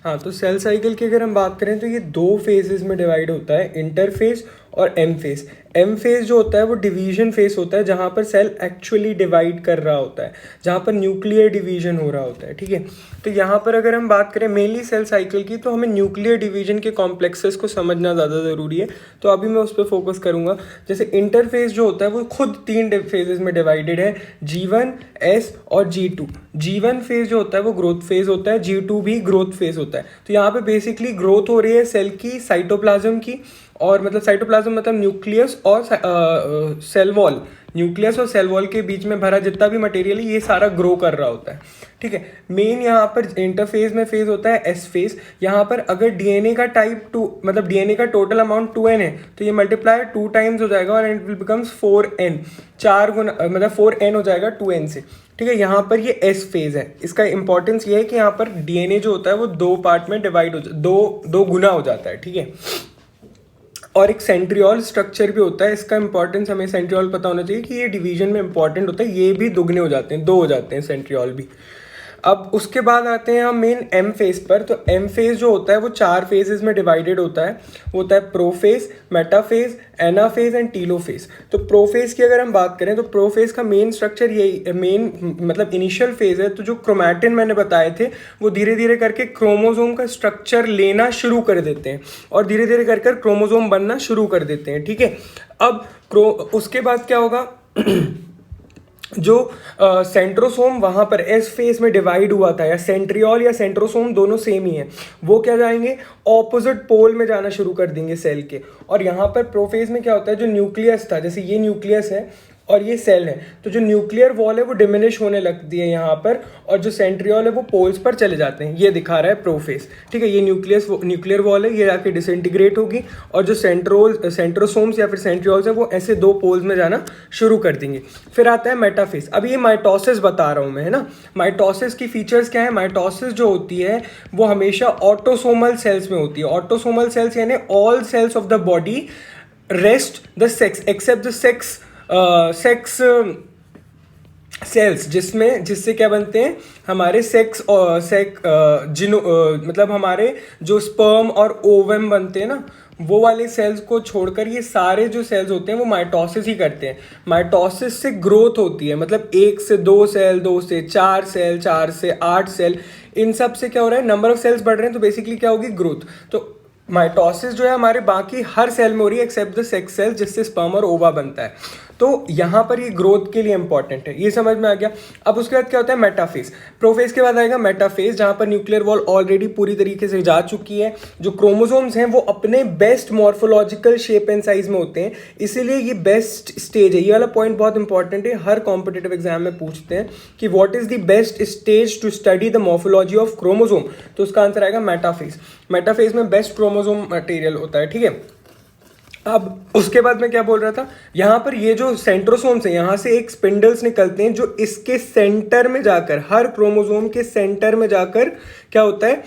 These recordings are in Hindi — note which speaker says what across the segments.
Speaker 1: हाँ, तो सेल साइकिल की अगर हम बात करें तो ये दो फेजेस में डिवाइड होता है, इंटरफेज और एम फेज। एम फेज जो होता है वो डिवीजन फेज होता है, जहाँ पर सेल एक्चुअली डिवाइड कर रहा होता है, जहाँ पर न्यूक्लियर डिवीजन हो रहा होता है। ठीक है, तो यहाँ पर अगर हम बात करें मेनली सेल साइकिल की, तो हमें न्यूक्लियर डिवीजन के कॉम्प्लेक्सेस को समझना ज़्यादा ज़रूरी है, तो अभी मैं उस पर फोकस करूँगा। जैसे इंटरफेज जो होता है वो खुद तीन फेजेस में डिवाइडेड है, G1, S और G2। G1 फेज जो होता है वो ग्रोथ फेज होता है, G2 भी ग्रोथ फेज होता है। तो यहाँ पे बेसिकली ग्रोथ हो रही है सेल की साइटोप्लाज्म की, और मतलब साइटोप्लाज्म मतलब न्यूक्लियस और सेल वॉल, न्यूक्लियस और सेल वॉल के बीच में भरा जितना भी मटेरियल है ये सारा ग्रो कर रहा होता है। ठीक है, मेन यहाँ पर इंटरफेज में फेज होता है एस फेज। यहाँ पर अगर डीएनए का टाइप 2 मतलब डीएनए का टोटल अमाउंट 2n है, तो ये मल्टीप्लाई 2 टाइम्स हो जाएगा और इट विल बिकम्स 4n, 4 गुना मतलब 4n हो जाएगा 2n से। ठीक है, यहाँ पर ये एस फेज है। इसका इंपॉर्टेंस ये है कि यहाँ पर डीएनए जो होता है वो दो पार्ट में डिवाइड हो दो गुना हो जाता है। ठीक है, और एक सेंट्रियोल स्ट्रक्चर भी होता है। इसका इंपॉर्टेंस हमें सेंट्रियोल पता होना चाहिए कि ये डिवीजन में इंपॉर्टेंट होता है, ये भी दुगने हो जाते हैं, दो हो जाते हैं सेंट्रियोल भी। अब उसके बाद आते हैं हम मेन एम फेज पर। तो एम फेज जो होता है वो 4 फेजेस में डिवाइडेड होता है, वो होता है prophase, metaphase, anaphase and telophase. तो प्रोफेज की अगर हम बात करें तो प्रोफेज का मेन स्ट्रक्चर यही, मेन मतलब इनिशियल फेज है। तो जो क्रोमैटिन मैंने बताए थे वो धीरे धीरे करके क्रोमोसोम का स्ट्रक्चर लेना शुरू कर देते हैं और धीरे धीरे कर क्रोमोसोम बनना शुरू कर देते हैं। ठीक है, अब उसके बाद क्या होगा जो सेंट्रोसोम वहाँ पर एस फेज में डिवाइड हुआ था, या सेंट्रियोल या सेंट्रोसोम दोनों सेम ही है, वो क्या जाएंगे ऑपोजिट पोल में जाना शुरू कर देंगे सेल के। और यहाँ पर प्रोफेज में क्या होता है, जो न्यूक्लियस था, जैसे ये न्यूक्लियस है और ये सेल है, तो जो न्यूक्लियर वॉल है वो डिमिनिश होने लगती है यहाँ पर, और जो सेंट्रियोल है वो पोल्स पर चले जाते हैं, ये दिखा रहा है प्रोफेज। ठीक है, ये न्यूक्लियर वॉल है, ये जाके डिसइंटीग्रेट होगी और जो सेंट्रोसोम्स या फिर सेंट्रियोल्स हैं वो ऐसे दो पोल्स में जाना शुरू कर देंगे। फिर आता है मेटाफेज। अब ये माइटोसिस बता रहा हूँ मैं, है ना। माइटोसिस की फीचर्स क्या है, माइटोसिस जो होती है वो हमेशा ऑटोसोमल सेल्स में होती है। ऑटोसोमल सेल्स यानी all cells of the body rest the sex except the sex cells, जिससे क्या बनते हैं हमारे मतलब हमारे जो स्पर्म और ओवम बनते हैं ना, वो वाले सेल्स को छोड़कर ये सारे जो सेल्स होते हैं वो माइटोसिस ही करते हैं। माइटोसिस से ग्रोथ होती है, मतलब 1 से 2 सेल, 2 से 4 सेल, 4 से 8 सेल, इन सब से क्या हो रहा है, नंबर ऑफ सेल्स बढ़ रहे हैं, तो बेसिकली क्या होगी, ग्रोथ। तो माइटोसिस जो है हमारे बाकी हर सेल में हो रही है एक्सेप्ट द सेक्स सेल, जिससे स्पर्म और ओवा बनता है। तो यहाँ पर ये ग्रोथ के लिए इंपॉर्टेंट है, ये समझ में आ गया। अब उसके बाद क्या होता है मेटाफेज। प्रोफेज के बाद आएगा मेटाफेज, जहाँ पर न्यूक्लियर वॉल ऑलरेडी पूरी तरीके से जा चुकी है। जो क्रोमोसोम्स हैं वो अपने best morphological shape and size में होते हैं, इसीलिए ये बेस्ट स्टेज है। ये वाला पॉइंट बहुत इंपॉर्टेंट है, हर कॉम्पिटेटिव एग्जाम में पूछते हैं कि what is the best stage to study the morphology of chromosome, तो उसका आंसर आएगा मेटाफेज। मेटाफेज में बेस्ट क्रोमोसोम मटेरियल होता है। ठीक है, अब उसके बाद मैं क्या बोल रहा था, यहाँ पर ये जो सेंट्रोसोम्स हैं, यहाँ से एक स्पिंडल्स निकलते हैं जो इसके सेंटर में जाकर, हर क्रोमोसोम के सेंटर में जाकर क्या होता है,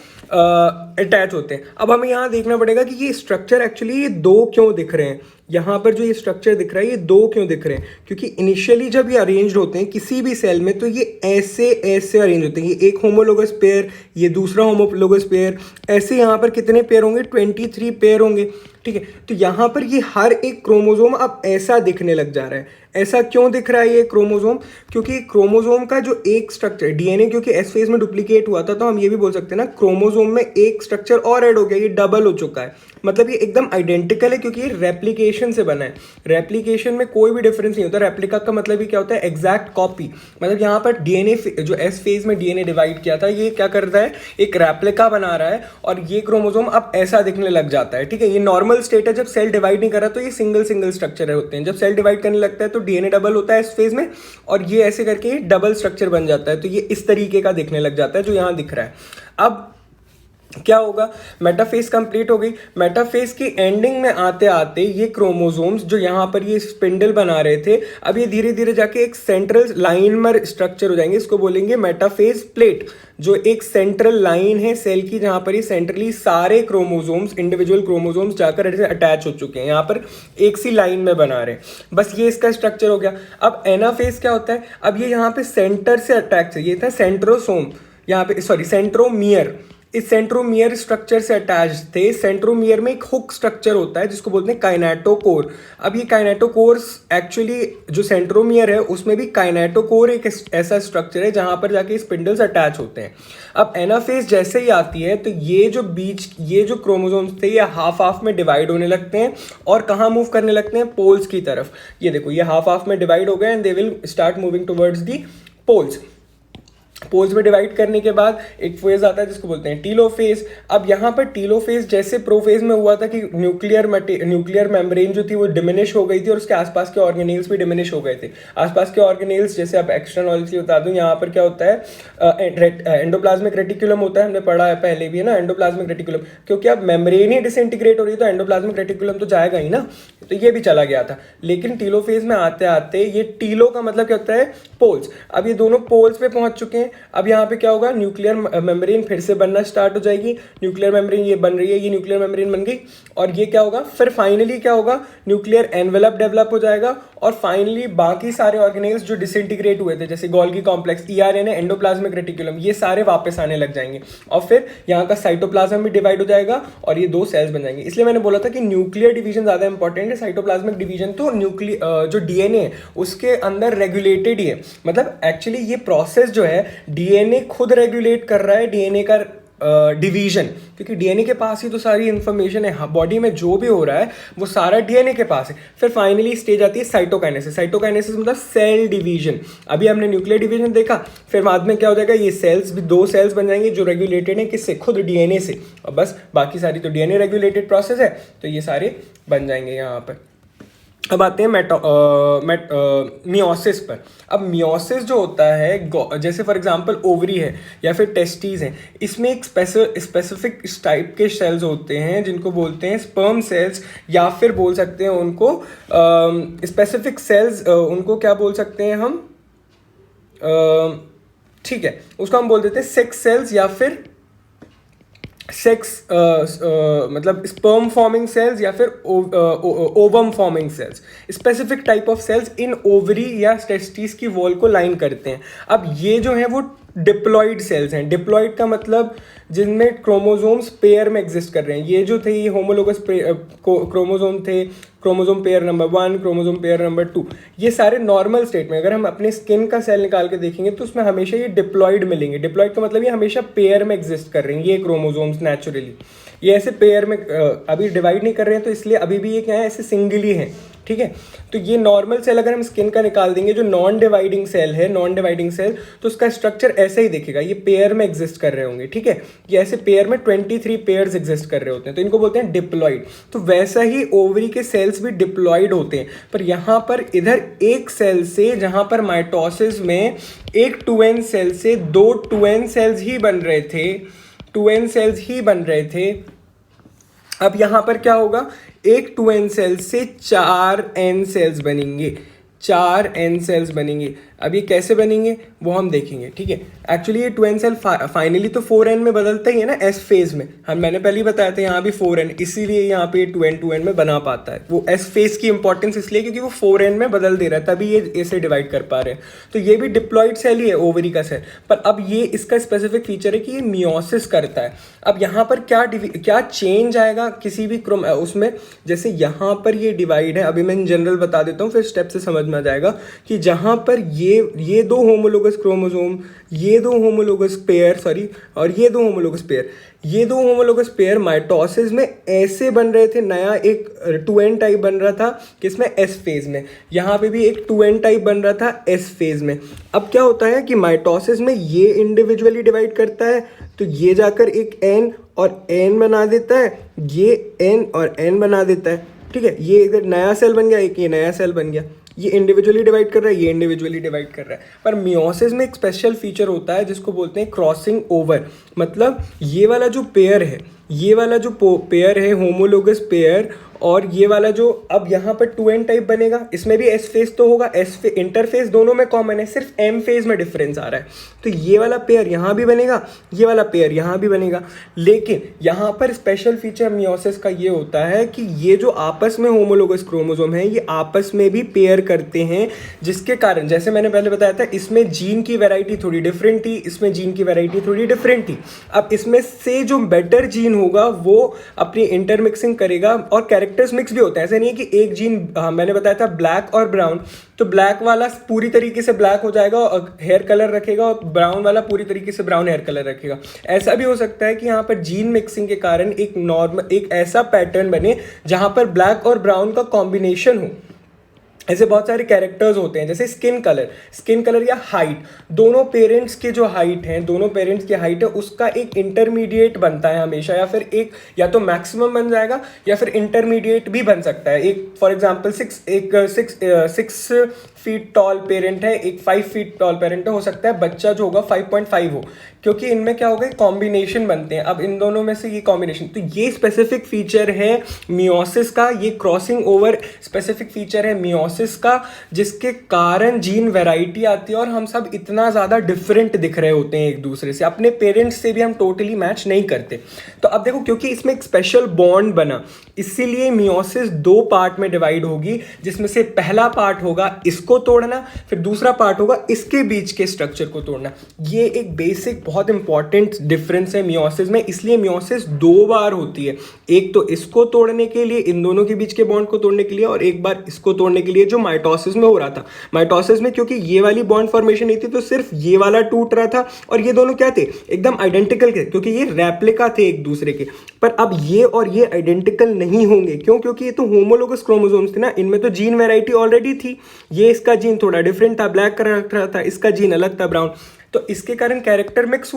Speaker 1: अटैच होते हैं। अब हमें यहाँ देखना पड़ेगा कि ये स्ट्रक्चर एक्चुअली ये दो क्यों दिख रहे हैं। यहाँ पर जो ये स्ट्रक्चर दिख रहा है ये दो क्यों दिख रहे हैं, क्योंकि इनिशियली जब ये अरेंज्ड होते हैं किसी भी सेल में तो ये ऐसे ऐसे अरेंज होते हैं, ये एक होमोलोगस पेयर, ये दूसरा होमोलोगस पेयर, ऐसे यहाँ पर कितने पेयर होंगे, 23 पेयर होंगे। ठीक है, तो यहाँ पर ये हर एक क्रोमोसोम अब ऐसा दिखने लग जा रहा है। ऐसा क्यों दिख रहा है ये क्रोमोसोम, क्योंकि क्रोमोसोम का जो एक स्ट्रक्चर डीएनए क्योंकि एस फेज में डुप्लीकेट हुआ था, तो हम ये भी बोल सकते हैं ना क्रोमोसोम में एक स्ट्रक्चर और ऐड हो गया, ये डबल हो चुका है, मतलब ये एकदम आइडेंटिकल है क्योंकि ये रेप्लिकेशन से बना है। रेप्लिकेशन में कोई भी डिफरेंस नहीं होता। रेप्लिका का मतलब ही क्या होता है, एग्जैक्ट कॉपी। मतलब यहाँ पर डीएनए जो एस फेज में डीएनए डिवाइड किया था, ये क्या कर रहा है, एक रेप्लिका बना रहा है, और ये क्रोमोसोम अब ऐसा दिखने लग जाता है। ठीक है, ये नॉर्मल स्टेट है, जब सेल डिवाइड नहीं कर रहा तो ये सिंगल स्ट्रक्चर होते हैं। जब सेल डिवाइड करने लगता है तो डीएनए डबल होता है इस फेज में, और ये ऐसे करके डबल स्ट्रक्चर बन जाता है, तो ये इस तरीके का दिखने लग जाता है जो यहाँ दिख रहा है। अब क्या होगा, मेटाफेज कंप्लीट हो गई। मेटाफेज की एंडिंग में आते आते ये क्रोमोसोम्स जो यहाँ पर ये स्पिंडल बना रहे थे, अब ये धीरे धीरे जाके एक सेंट्रल लाइनमर स्ट्रक्चर हो जाएंगे, इसको बोलेंगे मेटाफेज प्लेट। जो एक सेंट्रल लाइन है सेल की, जहाँ पर ये सेंट्रली सारे क्रोमोसोम्स, इंडिविजुअल क्रोमोसोम्स जाकर ऐसे अटैच हो चुके हैं, यहाँ पर एक सी लाइन में बना रहे हैं। बस ये इसका स्ट्रक्चर हो गया। अब एनाफेज क्या होता है, अब ये यहाँ पे सेंटर से अटैच है, ये था सेंट्रोसोम, यहाँ पे सॉरी सेंट्रोमियर। इस सेंट्रोमियर स्ट्रक्चर से अटैच थे। सेंट्रोमियर में एक हुक स्ट्रक्चर होता है जिसको बोलते हैं काइनेटोकोर। अब ये काइनेटोकोर्स एक्चुअली जो सेंट्रोमियर है उसमें भी काइनेटोकोर एक ऐसा स्ट्रक्चर है जहां पर जाके स्पिंडल्स अटैच होते हैं। अब एनाफेज जैसे ही आती है तो ये जो क्रोमोसोम्स थे ये हाफ हाफ में डिवाइड होने लगते हैं और कहाँ मूव करने लगते हैं, पोल्स की तरफ। ये देखो ये हाफ हाफ में डिवाइड हो गए and they will start moving towards the poles. Poles में डिवाइड करने के बाद एक फेज आता है जिसको बोलते हैं टीलोफेज। अब यहाँ पर टीलोफेज जैसे प्रोफेज में हुआ था कि न्यूक्लियर मेम्ब्रेन जो थी वो डिमिनिश हो गई थी और उसके आसपास के ऑर्गेनेल्स भी डिमिनिश हो गए थे। आसपास के ऑर्गेनेल्स जैसे आप एक्स्ट्रा नॉलेज के बता दूं, यहाँ पर क्या होता है, एंडोप्लाज्मिक रेटिकुलम होता है, हमने पढ़ा है पहले भी है ना एंडोप्लाज्मिक रेटिकुलम, क्योंकि अब मेम्ब्रेन ही डिसइंटीग्रेट हो रही है तो एंडोप्लाज्मिक रेटिकुलम तो जाएगा ही ना, तो ये भी चला गया था। लेकिन टीलोफेज में आते आते ये टीलो का मतलब क्या होता है, पोल्स। अब ये दोनों पोल्स पे पहुंच चुके हैं। अब यहाँ पे क्या होगा, न्यूक्लियर मेम्ब्रेन फिर से बनना स्टार्ट हो जाएगी। न्यूक्लियर मेम्ब्रेन ये बन रही है, ये न्यूक्लियर मेम्ब्रेन बन गई और ये क्या होगा, फिर फाइनली क्या होगा, न्यूक्लियर एनवेलप डेवलप हो जाएगा और फाइनली बाकी सारे ऑर्गेनेल्स जो डिसइंटीग्रेट हुए थे जैसे गोल्गी कॉम्प्लेक्स, ईआरएनए, एंडोप्लाज्मिक रेटिकुलम, ये सारे वापस आने लग जाएंगे और फिर यहाँ का साइटोप्लाज्म भी डिवाइड हो जाएगा और ये दो सेल्स बन जाएंगे। इसलिए मैंने बोला था कि न्यूक्लियर डिवीजन ज्यादा इंपॉर्टेंट है, साइटोप्लाज्मिक डिवीजन तो जो डीएनए है उसके अंदर रेगुलेटेड ही है। मतलब एक्चुअली ये प्रोसेस जो है डीएनए खुद रेगुलेट कर रहा है डीएनए का डिवीजन, क्योंकि डीएनए के पास ही तो सारी इंफॉर्मेशन है, बॉडी में जो भी हो रहा है वो सारा डीएनए के पास है। फिर फाइनली स्टेज आती है साइटोकाइनेसिस। साइटोकाइनेसिस मतलब सेल डिवीजन। अभी हमने न्यूक्लियर डिवीजन देखा, फिर बाद में क्या हो जाएगा, ये सेल्स भी दो सेल्स बन जाएंगे जो रेगुलेटेड है किससे, खुद डीएनए से, और बस बाकी सारी तो डीएनए रेगुलेटेड प्रोसेस है तो ये सारे बन जाएंगे यहाँ पर। अब आते हैं मियोसिस पर। अब मियोसिस जो होता है, जैसे फॉर एग्जांपल ओवरी है या फिर टेस्टीज हैं, इसमें एक स्पेसिफिक टाइप के सेल्स होते हैं जिनको बोलते हैं स्पर्म सेल्स, या फिर बोल सकते हैं उनको स्पेसिफिक सेल्स, उनको क्या बोल सकते हैं हम, ठीक है, उसको हम बोल देते हैं सेक्स सेल्स या फिर मतलब स्पर्म फॉर्मिंग सेल्स या फिर ovum forming cells. Specific type of cells in ovary या टेस्टिस की वॉल को लाइन करते हैं। अब ये जो है वो डिप्लॉइड सेल्स हैं। डिप्लॉइड का मतलब जिनमें क्रोमोसोम्स पेयर में एग्जिस्ट कर रहे हैं। ये जो थे ये होमोलोगस क्रोमोसोम थे, chromosome pair number 1, chromosome pair number 2, ये सारे नॉर्मल स्टेट में। अगर हम अपने स्किन का सेल निकाल के देखेंगे तो उसमें हमेशा ये डिप्लॉइड मिलेंगे। डिप्लॉइड का मतलब ये हमेशा पेयर में एग्जिस्ट कर रहे हैं ये क्रोमोसोम्स नेचुरली, ये ऐसे पेयर में अभी डिवाइड नहीं कर रहे हैं, तो इसलिए अभी भी ये क्या है, ऐसे सिंगली है, ठीक है। तो ये नॉर्मल सेल अगर हम स्किन का निकाल देंगे, जो नॉन डिवाइडिंग सेल है, नॉन डिवाइडिंग सेल, तो उसका स्ट्रक्चर ऐसे ही दिखेगा, ये पेयर में एग्जिस्ट कर रहे होंगे, ठीक है। ये ऐसे पेयर में 23 पेयर्स एग्जिस्ट कर रहे होते हैं, तो इनको बोलते हैं डिप्लॉइड। तो वैसा ही ओवरी के सेल्स भी डिप्लॉइड होते हैं, पर यहाँ पर इधर एक सेल से, जहाँ पर माइटोसिस में एक 2n सेल से 2 2n सेल्स ही बन रहे थे, 2n सेल्स ही बन रहे थे, अब यहां पर क्या होगा, एक 2n सेल से 4n सेल्स बनेंगे, 4n सेल्स बनेंगे। अब ये कैसे बनेंगे वो हम देखेंगे, ठीक है। एक्चुअली ये 2n सेल फाइनली तो 4n में बदलता ही है ना, एस फेज में। मैंने पहले ही बताया था यहाँ भी 4n, इसीलिए यहाँ पे 2n में बना पाता है। वो एस फेज की इंपॉर्टेंस इसलिए क्योंकि वो 4n में बदल दे रहा है, तभी ये ऐसे डिवाइड कर पा रहे हैं। तो ये भी डिप्लॉइड सेल ही है, ओवरी का सेल, पर अब ये इसका स्पेसिफिक फीचर है कि ये मियोसिस करता है। अब यहाँ पर क्या चेंज आएगा किसी भी उसमें, जैसे यहाँ पर ये डिवाइड है, अभी मैं इन जनरल बता देता हूँ फिर स्टेप से समझ में आ जाएगा कि जहाँ पर ये दो होमोलोगस क्रोमोसोम, ये दो होमोलोगस पेयर, सॉरी, और ये दो होमोलोगस पेयर, ये दो होमोलोगस पेयर माइटोसिस में ऐसे बन रहे थे। नया एक 2n टाइप बन रहा था किसमें, एस फेज में। यहाँ पे भी एक 2n टाइप बन रहा था एस फेज में। अब क्या होता है कि माइटोसिस में ये इंडिविजुअली डिवाइड करता है, तो ये जाकर एक n और n बना देता है, ये n और n बना देता है, ठीक है। ये इधर नया सेल बन गया, एक ये नया सेल बन गया। ये इंडिविजुअली डिवाइड कर रहा है, ये इंडिविजुअली डिवाइड कर रहा है। पर मियोसिस में एक स्पेशल फीचर होता है जिसको बोलते हैं क्रॉसिंग ओवर। मतलब ये वाला जो पेयर है, ये वाला जो पेयर है होमोलोगस पेयर, और ये वाला जो अब यहाँ पर 2n टाइप बनेगा, इसमें भी s फेज तो होगा, इंटरफेस दोनों में कॉमन है, सिर्फ m फेज में डिफरेंस आ रहा है। तो ये वाला पेयर यहाँ भी बनेगा, ये वाला पेयर यहाँ भी बनेगा। लेकिन यहाँ पर स्पेशल फीचर मियोसिस का ये होता है कि ये जो आपस में होमोलोगस क्रोमोसोम है ये आपस में भी पेयर करते हैं, जिसके कारण जैसे मैंने पहले बताया था इसमें जीन की वैरायटी थोड़ी डिफरेंट थी, इसमें जीन की वैरायटी थोड़ी डिफरेंट थी। अब इसमें से जो बेटर जीन होगा वो अपनी इंटरमिक्सिंग करेगा, और कैरेक्टर्स मिक्स भी होते हैं। ऐसा नहीं है कि एक जीन, मैंने बताया था ब्लैक और ब्राउन, तो ब्लैक वाला पूरी तरीके से ब्लैक हो जाएगा और हेयर कलर रखेगा, और ब्राउन वाला पूरी तरीके से ब्राउन हेयर कलर रखेगा। ऐसा भी हो सकता है कि यहाँ पर जीन मिक्सिंग के कारण एक ऐसा पैटर्न बने जहां पर ब्लैक और ब्राउन का कॉम्बिनेशन हो। ऐसे बहुत सारे कैरेक्टर्स होते हैं, जैसे स्किन कलर या हाइट, दोनों पेरेंट्स के जो हाइट हैं, दोनों पेरेंट्स की हाइट है उसका एक इंटरमीडिएट बनता है हमेशा, या फिर एक या तो मैक्सिमम बन जाएगा या फिर इंटरमीडिएट भी बन सकता है। एक for example 6 feet tall parent है, एक 5 फीट टॉल पेरेंट है, हो सकता है बच्चा जो होगा 5.5 हो, क्योंकि इनमें क्या होगा कॉम्बिनेशन बनते हैं। अब इन दोनों में से ये कॉम्बिनेशन, तो ये स्पेसिफिक फीचर है मियोसिस का, ये क्रॉसिंग ओवर स्पेसिफिक फीचर है मियोसिस का, जिसके कारण जीन वैरायटी आती है और हम सब इतना ज़्यादा डिफरेंट दिख रहे होते हैं एक दूसरे से, अपने पेरेंट्स से भी हम टोटली मैच नहीं करते। तो अब देखो, क्योंकि इसमें एक स्पेशल बॉन्ड बना, इसीलिए मियोसिस 2 पार्ट में डिवाइड होगी, जिसमें से पहला पार्ट होगा इसको तोड़ना, फिर दूसरा पार्ट होगा इसके बीच के स्ट्रक्चर को तोड़ना। ये एक बेसिक बहुत इंपॉर्टेंट डिफरेंस है मियोसिस में, इसलिए मियोसिस 2 बार होती है, एक तो इसको तोड़ने के लिए, इन दोनों के बीच के बॉन्ड को तोड़ने के लिए, और एक बार इसको तोड़ने के लिए जो माइटोसिस में हो रहा था। माइटोसिस में क्योंकि ये वाली बॉन्ड फॉर्मेशन नहीं थी, तो सिर्फ ये वाला टूट रहा था, और ये दोनों क्या थे, एकदम आइडेंटिकल थे, क्योंकि ये रेप्लिका थे एक दूसरे के। पर अब ये और ये आइडेंटिकल नहीं होंगे, क्यों? क्योंकि ये तो होमोलोगस क्रोमोसोम्स थे ना, इनमें तो जीन वैरायटी ऑलरेडी थी। ये इसका जीन थोड़ा डिफरेंट था, ब्लैक कलर रख रहा था, इसका जीन अलग था, ब्राउन। तो इसके कारण कैरेक्टर मिक्स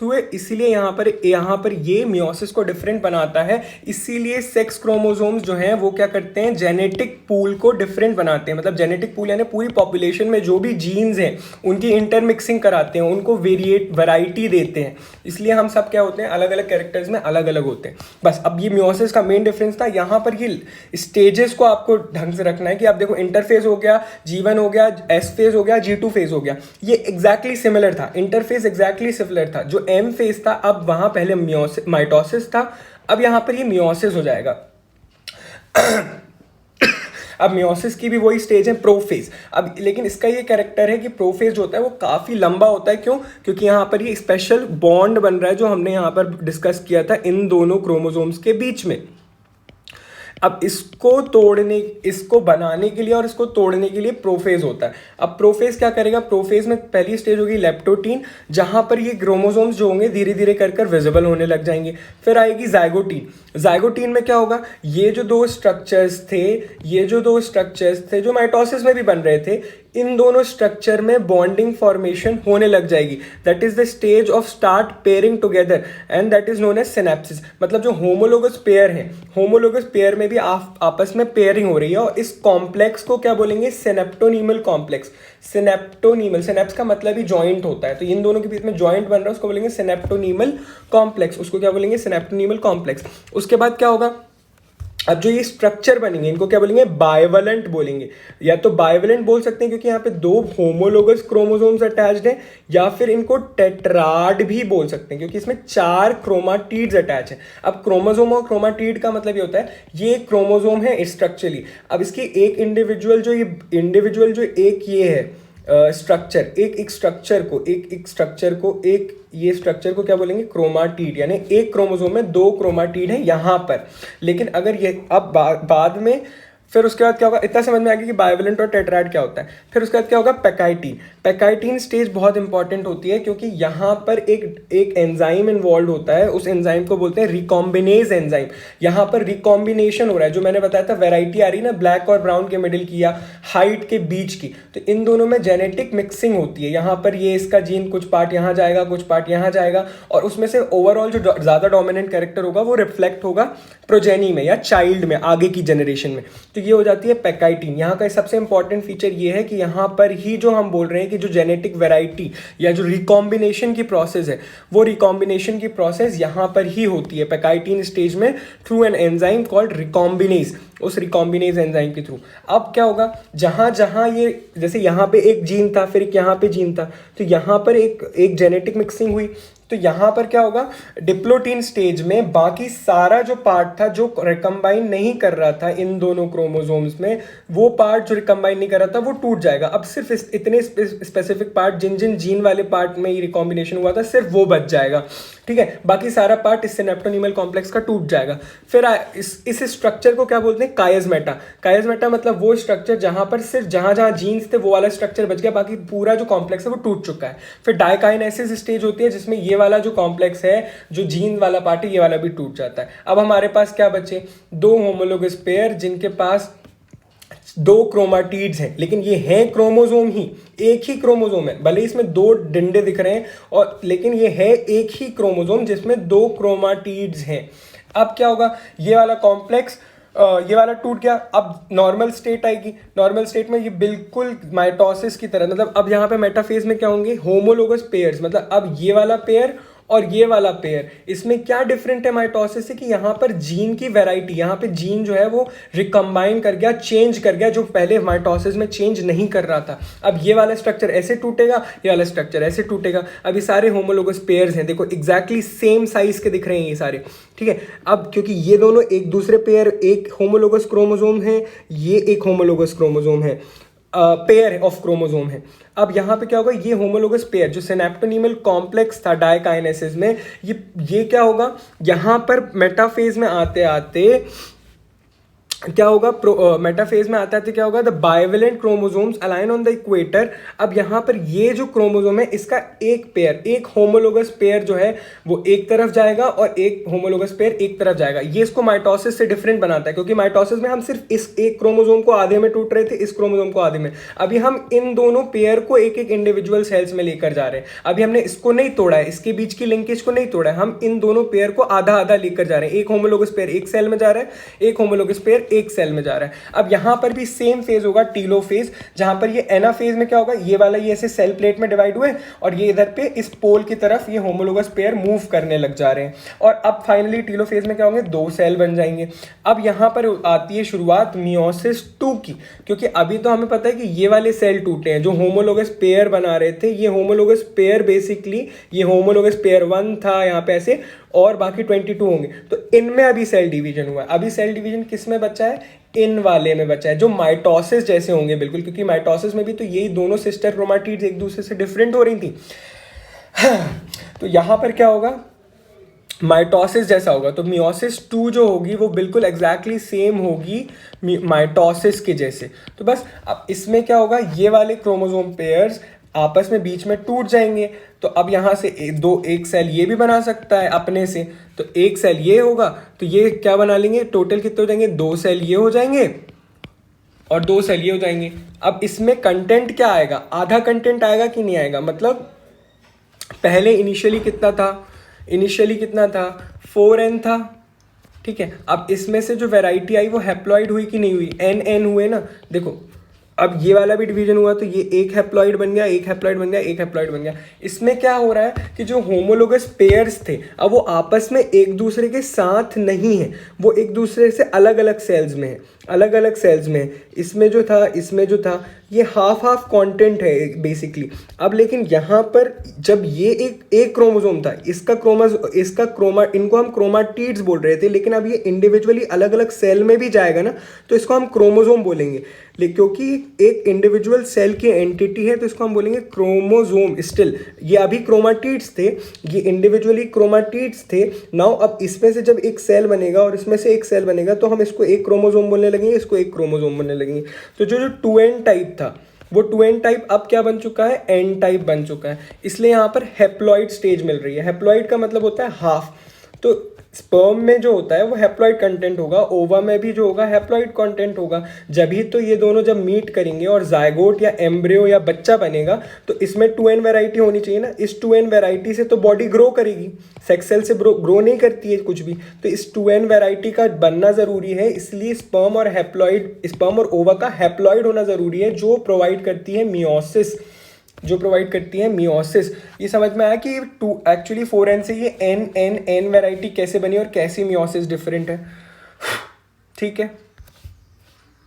Speaker 1: हुए, इसीलिए यहाँ पर ये मियोसिस को डिफरेंट बनाता है। इसीलिए सेक्स क्रोमोसोम्स जो हैं वो क्या करते हैं, जेनेटिक पूल को डिफरेंट बनाते हैं। मतलब जेनेटिक पूल यानी पूरी पॉपुलेशन में जो भी जीन्स हैं उनकी इंटरमिक्सिंग कराते हैं, उनको वैरायटी देते हैं। इसलिए हम सब क्या होते हैं, अलग अलग कैरेक्टर्स में अलग अलग होते हैं। बस अब ये मियोसिस का मेन डिफरेंस था। यहाँ पर ये स्टेजेस को आपको ढंग से रखना है कि आप देखो, इंटरफेज हो गया, G1 हो गया, S फेज हो गया, G2 फेज हो गया, ये एग्जैक्टली सिमिलर था। इंटरफेस एग्जैक्टली सिमिलर था। जो M फेज था, अब वहां पहले माइटोसिस था, अब यहां पर ये मियोसिस हो जाएगा। अब मियोसिस की भी वही स्टेज है, प्रोफेज। अब लेकिन इसका ये कैरेक्टर है कि प्रोफेज होता है वो काफ़ी लंबा होता है। क्यों? क्योंकि यहाँ पर ये स्पेशल बॉन्ड बन रहा है जो हमने यहाँ पर डिस्कस किया था इन दोनों क्रोमोसोम्स के बीच में। अब इसको बनाने के लिए और इसको तोड़ने के लिए प्रोफेज होता है। अब प्रोफेज क्या करेगा, प्रोफेज में पहली स्टेज होगी लेप्टोटीन, जहां पर ये क्रोमोसोम्स जो होंगे धीरे धीरे कर विजिबल होने लग जाएंगे। फिर आएगी जाइगोटीन में क्या होगा, ये जो दो स्ट्रक्चर्स थे जो माइटोसिस में भी बन रहे थे, इन दोनों स्ट्रक्चर में बॉन्डिंग फॉर्मेशन होने लग जाएगी। That is the stage of start pairing together and that is known as synapsis. मतलब जो होमोलोगस पेयर है, होमोलोगस पेयर में भी आपस में पेयरिंग हो रही है, और इस कॉम्प्लेक्स को क्या बोलेंगे, सिनेप्टोनीमल कॉम्प्लेक्स। सिनेप्स का मतलब ही जॉइंट होता है, तो इन दोनों के बीच में जॉइंट बन रहा है, उसको बोलेंगे सिनेप्टोनीमल कॉम्प्लेक्स। उसको क्या बोलेंगे, सिनेप्टोनीमल कॉम्प्लेक्स। उसके बाद क्या होगा, अब जो ये स्ट्रक्चर बनेंगे इनको क्या बोलेंगे, बाइवलेंट बोलेंगे। या तो बाइवलेंट बोल सकते हैं क्योंकि यहाँ पे 2 होमोलोगस क्रोमोसोम्स अटैच्ड हैं, या फिर इनको टेट्राड भी बोल सकते हैं क्योंकि इसमें 4 क्रोमाटिड्स अटैच हैं। अब क्रोमोसोम और क्रोमाटिड का मतलब ये होता है, ये क्रोमोसोम है स्ट्रक्चरली। अब इसकी एक इंडिविजुअल जो एक ये है स्ट्रक्चर, एक स्ट्रक्चर को क्या बोलेंगे, क्रोमाटिड। यानी एक क्रोमोसोम में 2 क्रोमाटिड हैं यहाँ पर। लेकिन अगर ये अब बाद में, फिर उसके बाद क्या होगा, इतना समझ में आ गया कि बाइवलेंट और टेट्राड क्या होता है। फिर उसके बाद क्या होगा, पैकाइटीन स्टेज बहुत इंपॉर्टेंट होती है क्योंकि यहाँ पर एक एंजाइम इन्वॉल्व होता है। उस एंजाइम को बोलते हैं रिकॉम्बिनेज एंजाइम। यहाँ पर रिकॉम्बिनेशन हो रहा है, जो मैंने बताया था वैरायटी आ रही है ना, ब्लैक और ब्राउन के मिडिल की या हाइट के बीच की, तो इन दोनों में जेनेटिक मिक्सिंग होती है। यहाँ पर ये इसका जीन कुछ पार्ट यहाँ जाएगा, कुछ पार्ट यहाँ जाएगा, और उसमें से ओवरऑल जो ज़्यादा डोमिनेंट कैरेक्टर होगा वो रिफ्लेक्ट होगा प्रोजेनी में या चाइल्ड में, आगे की जनरेशन में। तो ये हो जाती है पैकाइटीन। यहाँ का सबसे इंपॉर्टेंट फीचर ये है कि यहाँ पर ही जो हम बोल रहे हैं कि कि जो जेनेटिक वैरायटी या जो रिकॉम्बिनेशन की प्रोसेस है, वो रिकॉम्बिनेशन की प्रोसेस यहाँ पर ही होती है पैकाइटिन स्टेज में, through an enzyme called recombinase, उस रिकॉम्बिनेज एंजाइम के थ्रू। अब क्या होगा, जहाँ जहाँ ये, जैसे यहाँ पे एक जीन था, फिर यहाँ पे जीन था, तो यहाँ पर एक जेनेटिक मिक्सिंग हुई, तो यहाँ पर क्या होगा, डिप्लोटीन स्टेज में बाकी सारा जो पार्ट था जो रिकम्बाइन नहीं कर रहा था इन दोनों क्रोमोसोम्स में, वो पार्ट जो रिकम्बाइन नहीं कर रहा था वो टूट जाएगा। अब सिर्फ इतने स्पेसिफिक पार्ट, जिन जिन जीन वाले पार्ट में ये रिकॉम्बिनेशन हुआ था, सिर्फ वो बच जाएगा, ठीक है। बाकी सारा पार्ट इस सिनेप्टोनीमल कॉम्प्लेक्स का टूट जाएगा। फिर इस स्ट्रक्चर को क्या बोलते हैं, कायस्मेटा। कायस्मेटा मतलब वो स्ट्रक्चर जहां पर सिर्फ जहां जहां जीन्स थे वो वाला स्ट्रक्चर बच गया, बाकी पूरा जो कॉम्प्लेक्स है वो टूट चुका है। फिर डायकाइनेसिस स्टेज होती है, जिसमें ये वाला जो कॉम्प्लेक्स है, जो जीन वाला पार्ट है, ये वाला भी टूट जाता है। अब हमारे पास क्या बचे, दो होमोलोगस पेयर जिनके पास दो क्रोमाटिड्स हैं, लेकिन ये है क्रोमोसोम ही, एक ही क्रोमोसोम है, भले इसमें दो डंडे दिख रहे हैं, और लेकिन ये है एक ही क्रोमोसोम जिसमें दो क्रोमाटिड्स हैं। अब क्या होगा, ये वाला कॉम्प्लेक्स, ये वाला टूट गया, अब नॉर्मल स्टेट आएगी। नॉर्मल स्टेट में ये बिल्कुल माइटोसिस की तरह, मतलब अब यहाँ पे मेटाफेज में क्या होंगे, होमोलोगस पेयर्स, मतलब अब ये वाला पेयर और ये वाला पेयर, इसमें क्या डिफरेंट है माइटोसिस से, कि यहाँ पर जीन की वैरायटी, यहाँ पे जीन जो है वो रिकम्बाइन कर गया, चेंज कर गया, जो पहले माइटोसिस में चेंज नहीं कर रहा था। अब ये वाला स्ट्रक्चर ऐसे टूटेगा, ये वाला स्ट्रक्चर ऐसे टूटेगा। अब ये सारे होमोलोगस पेयर्स हैं, देखो एग्जैक्टली सेम साइज के दिख रहे हैं ये सारे, ठीक है। अब क्योंकि ये दोनों एक दूसरे पेयर, एक होमोलोगस क्रोमोसोम है, ये एक होमोलोगस क्रोमोसोम है, पेयर ऑफ क्रोमोसोम है। अब यहाँ पे क्या होगा, ये होमोलोगस पेयर जो सिनेप्टोनीमल कॉम्प्लेक्स था डायकाइनेसिस में, ये क्या होगा, यहाँ पर मेटाफेज में आते आते क्या होगा, मेटाफेज में आता है तो क्या होगा, the bivalent chromosomes align on the equator. अब यहाँ पर ये जो क्रोमोसोम है, इसका एक पेयर, एक होमोलोगस पेयर जो है वो एक तरफ जाएगा और एक होमोलोगस पेयर एक तरफ जाएगा। ये इसको माइटोसिस से डिफरेंट बनाता है, क्योंकि माइटोसिस में हम सिर्फ इस एक क्रोमोसोम को आधे में टूट रहे थे, इस क्रोमोसोम को आधे में। अभी हम इन दोनों पेयर को एक एक इंडिविजुअल सेल्स में लेकर जा रहे हैं। अभी हमने इसको नहीं तोड़ा है, इसके बीच की लिंकेज को नहीं तोड़ा है, हम इन दोनों पेयर को आधा आधा लेकर जा रहे हैं। एक होमोलोगस पेयर एक सेल में जा रहा है, एक होमोलोगस पेयर एक सेल में जा रहा है। अब यहां पर भी सेम फेज होगा, टीलो फेज, जहां पर ये एना फेज में क्या होगा, ये वाला ये ऐसे सेल प्लेट में डिवाइड हुए और ये इधर पे इस पोल की तरफ ये होमोलोगस पेयर मूव करने लग जा रहे हैं। और अब फाइनली टीलो फेज में क्या होंगे, दो सेल बन जाएंगे। अब यहां पर आती है शुरुआत मियोसिस 2 की, क्योंकि अभी तो हमें पता है कि ये वाले सेल टूटे हैं जो होमोलोगस पेयर बना रहे थे। ये होमोलोगस पेयर बेसिकली, ये होमोलोगस पेयर 1 था यहाँ पे ऐसे, और बाकी 22 होंगे, तो इनमें अभी सेल डिवीजन हुआ है। अभी सेल डिवीजन किस में बचा है, इन वाले में बचा है, जो माइटोसिस जैसे होंगे बिल्कुल, क्योंकि माइटोसिस में भी तो यही दोनों सिस्टर क्रोमाटिड्स एक दूसरे से डिफरेंट हो रही थी। तो यहां पर क्या होगा, माइटोसिस जैसा होगा। तो मियोसिस 2 जो होगी वो बिल्कुल एग्जैक्टली सेम होगी माइटोसिस के जैसे। तो बस अब इसमें क्या होगा, ये वाले क्रोमोसोम पेयर्स आपस में बीच में टूट जाएंगे। तो अब यहाँ से एक सेल ये भी बना सकता है अपने से, तो एक सेल ये होगा, तो ये क्या बना लेंगे, टोटल कितने हो जाएंगे, 2 सेल ये हो जाएंगे और 2 सेल ये हो जाएंगे। अब इसमें कंटेंट क्या आएगा, आधा कंटेंट आएगा कि नहीं आएगा, मतलब पहले इनिशियली कितना था, इनिशियली कितना था, 4n था, ठीक है। अब इसमें से जो वैरायटी आई वो हैप्लॉइड हुई कि नहीं हुई, n हुए ना। देखो अब ये वाला भी डिवीजन हुआ, तो ये एक हैप्लॉइड बन गया, एक हैप्लॉइड बन गया, एक हैप्लॉइड बन गया। इसमें क्या हो रहा है कि जो होमोलोगस पेयर्स थे अब वो आपस में एक दूसरे के साथ नहीं है, वो एक दूसरे से अलग अलग सेल्स में है, अलग अलग सेल्स में है। इसमें जो था, इसमें जो था, ये हाफ हाफ कंटेंट है बेसिकली। अब लेकिन यहाँ पर जब ये एक क्रोमोसोम था, इसका क्रोमा, इनको हम क्रोमाटिड्स बोल रहे थे, लेकिन अब ये इंडिविजुअली अलग अलग सेल में भी जाएगा ना, तो इसको हम क्रोमोसोम बोलेंगे। लेकिन क्योंकि एक इंडिविजुअल सेल की एंटिटी है तो इसको हम बोलेंगे क्रोमोसोम। स्टिल ये अभी क्रोमाटिड्स थे, ये इंडिविजुअली क्रोमाटिड्स थे। नाउ अब इसमें से जब एक सेल बनेगा और इसमें से एक सेल बनेगा, तो हम इसको एक क्रोमोसोम बोलने लगेंगे, इसको एक क्रोमोसोम बोलने लगेंगे। तो जो 2n टाइप था वो 2n टाइप अब क्या बन चुका है, n टाइप बन चुका है। इसलिए यहाँ पर हैप्लॉइड स्टेज मिल रही है। हैप्लॉइड का मतलब होता है हाफ। तो स्पर्म में जो होता है वो हैप्लॉइड कंटेंट होगा, ओवा में भी जो होगा हैप्लॉइड कंटेंट होगा। जब ही तो ये दोनों जब मीट करेंगे और जायगोट या एम्ब्रियो या बच्चा बनेगा, तो इसमें 2n वैरायटी होनी चाहिए ना। इस 2n वैरायटी से तो बॉडी ग्रो करेगी, सेक्स सेल से ग्रो नहीं करती है कुछ भी, तो इस 2n वैरायटी का बनना ज़रूरी है। इसलिए स्पर्म और हैप्लॉइड, स्पर्म और ओवा का हैप्लॉइड होना ज़रूरी है, जो प्रोवाइड करती है मियोसिस जो प्रोवाइड करती है मियोसिस। ये समझ में आया कि टू एक्चुअली 4n से ये n वैरायटी कैसे बनी और कैसी मियोसिस डिफरेंट है। ठीक है।